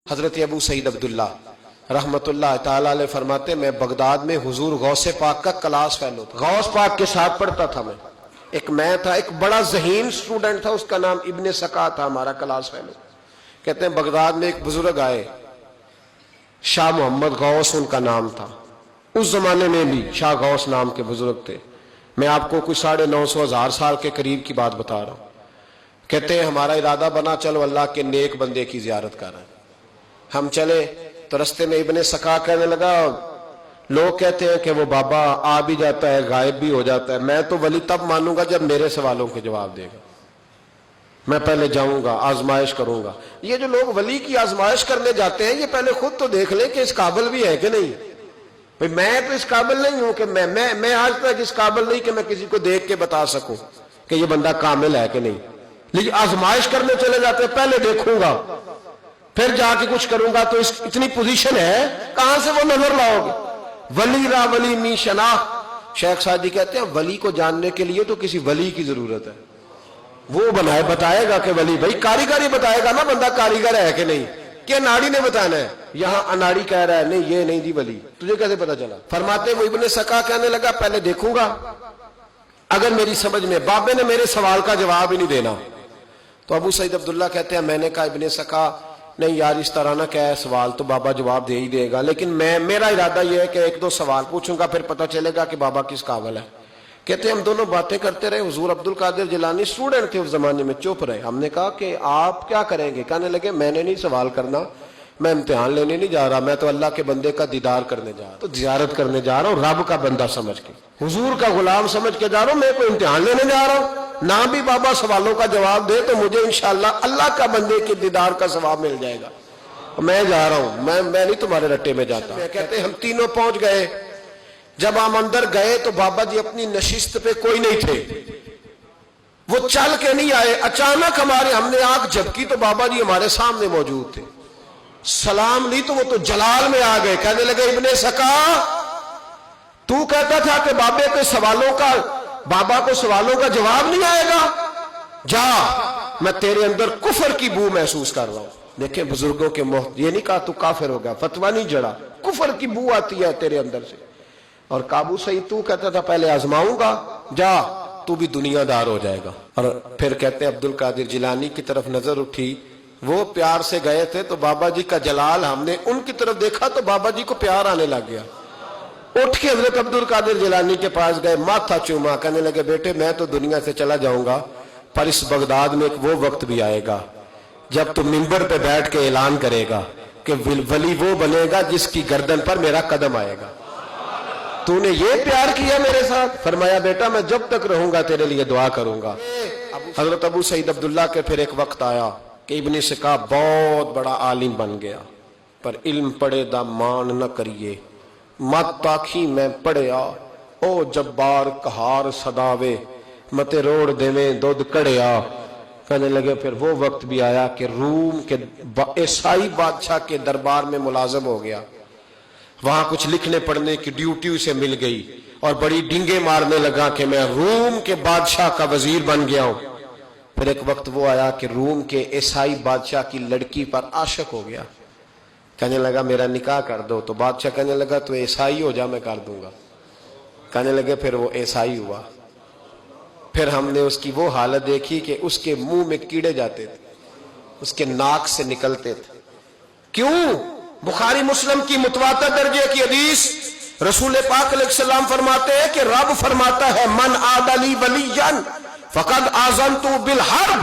حضرت ابو سعید عبداللہ رحمت اللہ تعالیٰ علیہ فرماتے میں بغداد میں حضور غوث پاک کا کلاس فیلو تھا، غوث پاک کے ساتھ پڑھتا تھا میں تھا ایک بڑا ذہین سٹوڈنٹ تھا، اس کا نام ابن سکا تھا، ہمارا کلاس فیلو۔ کہتے ہیں بغداد میں ایک بزرگ آئے، شاہ محمد غوث ان کا نام تھا، اس زمانے میں بھی شاہ غوث نام کے بزرگ تھے۔ میں آپ کو کچھ 950,000 سال کے قریب کی بات بتا رہا ہوں۔ کہتے ہیں ہمارا ارادہ بنا چلو اللہ کے نیک بندے کی زیارت کر رہے ہیں۔ ہم چلے تو رستے میں ابن سکا کہنے لگا، لوگ کہتے ہیں کہ وہ بابا آ بھی جاتا ہے غائب بھی ہو جاتا ہے، میں تو ولی تب مانوں گا جب میرے سوالوں کے جواب دے گا، میں پہلے جاؤں گا آزمائش کروں گا۔ یہ جو لوگ ولی کی آزمائش کرنے جاتے ہیں یہ پہلے خود تو دیکھ لیں کہ اس قابل بھی ہے کہ نہیں۔ بھئی میں تو اس قابل نہیں ہوں کہ میں آج تک اس قابل نہیں کہ میں کسی کو دیکھ کے بتا سکوں کہ یہ بندہ کامل ہے کہ نہیں، لیکن آزمائش کرنے چلے جاتے ہیں پہلے دیکھوں گا پھر جا کے کچھ کروں گا۔ تو اتنی پوزیشن ہے کہاں سے وہ نظر لاؤ گے؟ ولی را ولی می شناخت، شیخ سعدی کہتے ہیں ولی کو جاننے کے لیے تو کسی ولی کی ضرورت ہے، وہ بتائے گا کہ ولی، بھائی کاریگر ہی بتائے گا نا بندہ کاریگر ہے کہ نہیں، کہ اناڑی نے بتانا ہے؟ یہاں اناڑی کہہ رہا ہے نہیں یہ نہیں دی ولی، تجھے کیسے پتا چلا؟ فرماتے وہ ابن سکا کہنے لگا پہلے دیکھوں گا اگر میری سمجھ میں، بابے نے میرے سوال کا جواب ہی نہیں دینا۔ تو ابو سعید عبداللہ کہتے ہیں میں نے کہا ابن سکا نہیں یار اس طرح نہ کہے، سوال تو بابا جواب دے ہی دے گا، لیکن میرا ارادہ یہ ہے کہ 1-2 سوال پوچھوں گا پھر پتہ چلے گا کہ بابا کس قابل ہے۔ کہتے ہیں ہم دونوں باتیں کرتے رہے، حضور عبد القادر جیلانی اسٹوڈنٹ تھے اس زمانے میں، چپ رہے۔ ہم نے کہا کہ آپ کیا کریں گے؟ کہنے لگے میں نے نہیں سوال کرنا، میں امتحان لینے نہیں جا رہا، میں تو اللہ کے بندے کا دیدار کرنے جا رہا ہوں، تو زیارت کرنے جا رہا ہوں رب کا بندہ سمجھ کے، حضور کا غلام سمجھ کے جا رہا ہوں، میں کوئی امتحان لینے جا رہا ہوں؟ نہ بھی بابا سوالوں کا جواب دے تو مجھے انشاءاللہ اللہ کا بندے کے دیدار کا ثواب مل جائے گا، میں جا رہا ہوں، میں نہیں تمہارے رٹے میں جاتا۔ کہتے ہیں ہم تینوں پہنچ گئے، جب ہم اندر گئے تو بابا جی اپنی نشست پہ کوئی نہیں تھے، وہ چل کے نہیں آئے، اچانک ہم نے آنکھ جھپکی تو بابا جی ہمارے سامنے موجود تھے، سلام لی تو وہ تو جلال میں آ گئے، کہنے لگے ابن سکا تو کہتا تھا کہ بابا کو سوالوں کا جواب نہیں آئے گا، جا میں تیرے اندر کفر کی بو محسوس کر رہا ہوں۔ دیکھیں بزرگوں کے یہ نہیں کہا تو کافر ہو گیا، فتویٰ نہیں جڑا، کفر کی بو آتی ہے تیرے اندر سے۔ اور کابو سعید تو کہتا تھا پہلے آزماؤں گا، جا تو بھی دنیا دار ہو جائے گا۔ اور پھر کہتے ہیں عبد القادر جیلانی کی طرف نظر اٹھی، وہ پیار سے گئے تھے تو بابا جی کا جلال ہم نے ان کی طرف دیکھا تو بابا جی کو پیار آنے لگ گیا، اٹھ کے حضرت عبد القادر جیلانی کے پاس گئے، ماتھا چوما، کہنے لگے بیٹے میں تو دنیا سے چلا جاؤں گا پر اس بغداد میں ایک وہ وقت بھی آئے گا جب تو منبر پہ بیٹھ کے اعلان کرے گا کہ ولی وہ بنے گا جس کی گردن پر میرا قدم آئے گا۔ تو نے یہ پیار کیا میرے ساتھ؟ فرمایا بیٹا میں جب تک رہوں گا تیرے لیے دعا کروں گا۔ حضرت ابو سعید عبداللہ کے پھر ایک وقت آیا کہ ابن سکا بہت بڑا عالم بن گیا، پر علم پڑھے دا مان نہ کریے، مت تاکھی میں پڑھیا، او جبار کہار صداوے، متے روڑ دیویں دودھ کڑیا۔ کہنے لگے پھر وہ وقت بھی آیا کہ روم کے عیسائی بادشاہ کے دربار میں ملازم ہو گیا، وہاں کچھ لکھنے پڑھنے کی ڈیوٹی اسے مل گئی اور بڑی ڈنگے مارنے لگا کہ میں روم کے بادشاہ کا وزیر بن گیا ہوں۔ پھر ایک وقت وہ آیا کہ روم کے عیسائی بادشاہ کی لڑکی پر عاشق ہو گیا، کہنے لگا میرا نکاح کر دو، تو بادشاہ کہنے لگا تو عیسائی ہو جا میں کر دوں گا۔ کہنے لگے پھر وہ عیسائی ہوا، پھر ہم نے اس کی وہ حالت دیکھی کہ اس کے منہ میں کیڑے جاتے تھے، اس کے ناک سے نکلتے تھے۔ کیوں؟ بخاری مسلم کی متواتر درجے کی حدیث، رسول پاک علیہ السلام فرماتے ہیں کہ رب فرماتا ہے من عاد لی ولیا فقد آذنت بالحرب،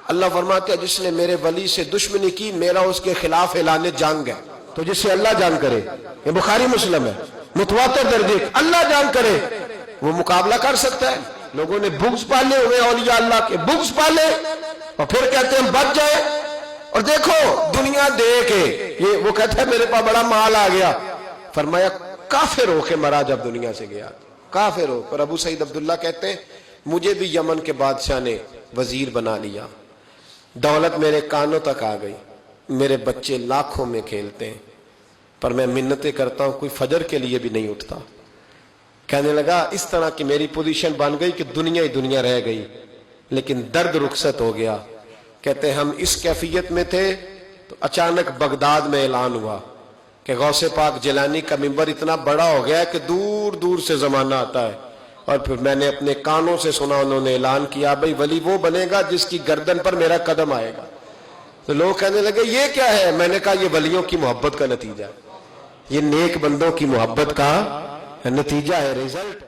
اللہ فرماتے ہیں جس نے میرے ولی سے دشمنی کی میرا اس کے خلاف اعلان جنگ ہے۔ تو جس سے اللہ جنگ کرے، یہ بخاری مسلم ہے متواتر درجے، اللہ جنگ کرے وہ مقابلہ کر سکتا ہے؟ لوگوں نے بغض پالے ہوئے اولیاء اللہ کے، بغض پالے اور پھر کہتے ہیں بچ جائے۔ اور دیکھو دنیا دے کے یہ وہ کہتا ہے میرے پاس بڑا مال آ گیا، فرمایا کافر ہو کے مرا جب دنیا سے گیا، کافر ہو۔ پر ابو سعید عبداللہ کہتے ہیں مجھے بھی یمن کے بادشاہ نے وزیر بنا لیا، دولت میرے کانوں تک آ گئی، میرے بچے لاکھوں میں کھیلتے ہیں، پر میں منتیں کرتا ہوں کوئی فجر کے لیے بھی نہیں اٹھتا۔ کہنے لگا اس طرح کی میری پوزیشن بن گئی کہ دنیا ہی دنیا رہ گئی، لیکن درد رخصت ہو گیا۔ کہتے ہیں ہم اس کیفیت میں تھے تو اچانک بغداد میں اعلان ہوا کہ غوث پاک جیلانی کا منبر اتنا بڑا ہو گیا ہے کہ دور دور سے زمانہ آتا ہے. اور پھر میں نے اپنے کانوں سے سنا، انہوں نے اعلان کیا بھئی ولی وہ بنے گا جس کی گردن پر میرا قدم آئے گا. تو لوگ کہنے لگے یہ کیا ہے؟ میں نے کہا یہ ولیوں کی محبت کا نتیجہ ہے، یہ نیک بندوں کی محبت کا نتیجہ ہے، رزلٹ.